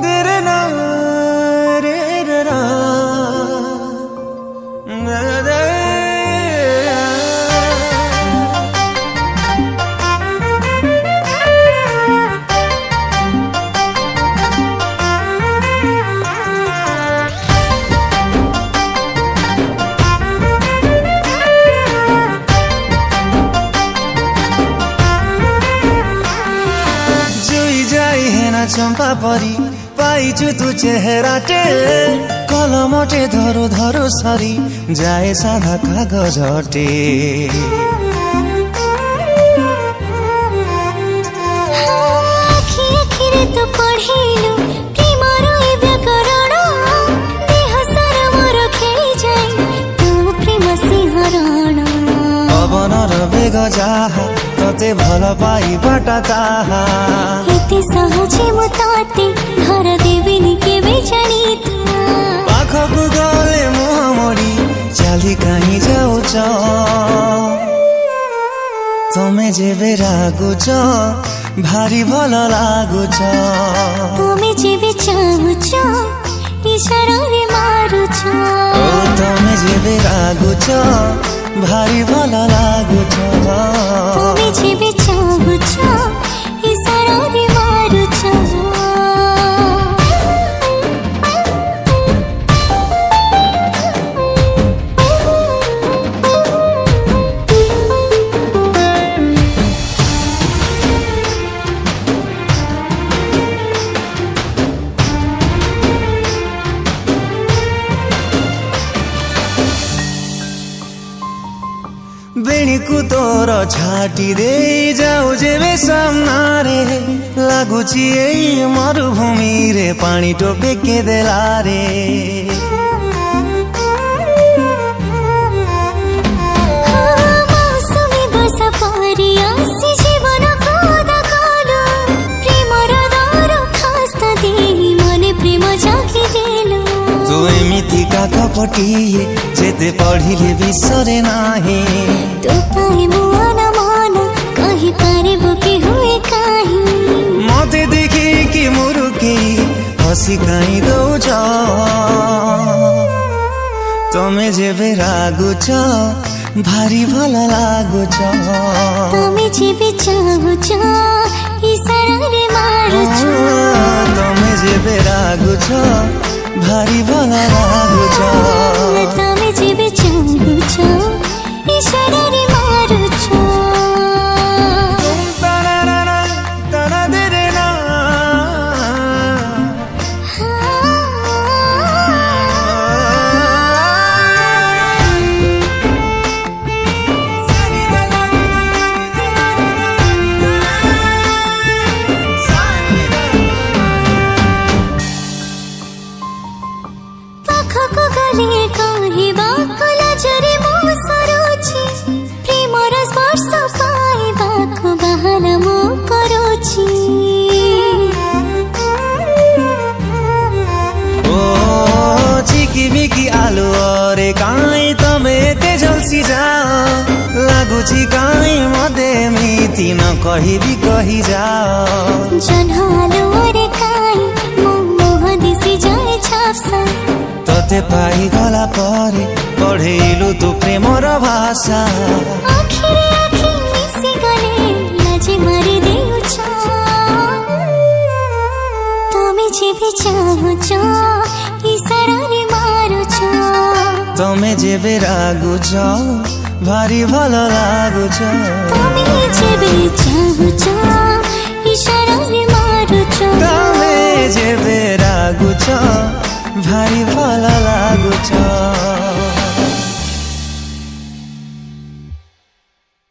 तेरे ना रे रे रा रे चंपा परी पाइछु तू चेहराटे कलमटे धरो धरो सरी जाए साधा कागजटे तो पढ़िलु प्रेमर ए व्याकरण देह सारा मोर खेली जाए तू प्रेम सिंहरण पवनर बेग जाहा तते भल पाइबाटा ताहा एते सहजे मु ताते घर देबिनी केबे जानी था पाखकु गले मुह मोड़ी चाली काहीं जाउछ तमे जेबे रागुछ भारी भल लागुछ तमे जेबे चाहुछ इशारा रे मारुछ ओ तमे जेबे रागुछ भारी भल लागुछ तमे जेबे चाहुछ इशारा रे मारुछ बेणीकु तोर छाटी दे जाऊ जेबे सामना रे लागुची एई मरुभूमि रे पानी टोपे के देला रे मौसमी बस परी आसी जीवन को दकालो प्रेमर दार खास्ता देही मने प्रेम जाकी देलो तू एमिति का कपटिए जेते पढ़िले बिसरे नाही तो पाए मुआना माना कहीं पारिबो के हुए काहीं मते देखी कि मुरुकी हसी काई दौछ तमे जेबे रागुछ भारी भल लागुछ तमे जेबे चाहुछ इशारा रे मारुछ तमे जेबे रागुछ भारी भल लागुछ तमे जेबे चाहुछ इशारा रे मारुछ पाखको गले कहिबा कलाजरे मो सरोछि प्रेमर स्पर्श पाइबाको बहाना मो करोछि ओ चिकिमिकी आलु अरे काई तमे ते जल्सी जा लागुछि काई मदे मिति न कहिबी कहि जा जनहालो रे काई मो मोह दिसि जाए छापसा तते पाई गला परे पढेलु तू प्रेमर भाषा आखिरे आखि मिसि गले लाजे मारि देउछ तमे जेबे चाहुछ इशारा रे मारुछ तमे जेबे रागुछ भारी भल लागुछ तमे जेबे चाहुछ इशारा रे मारुछ तमे जेबे रागुछ भारी भल लागुछ।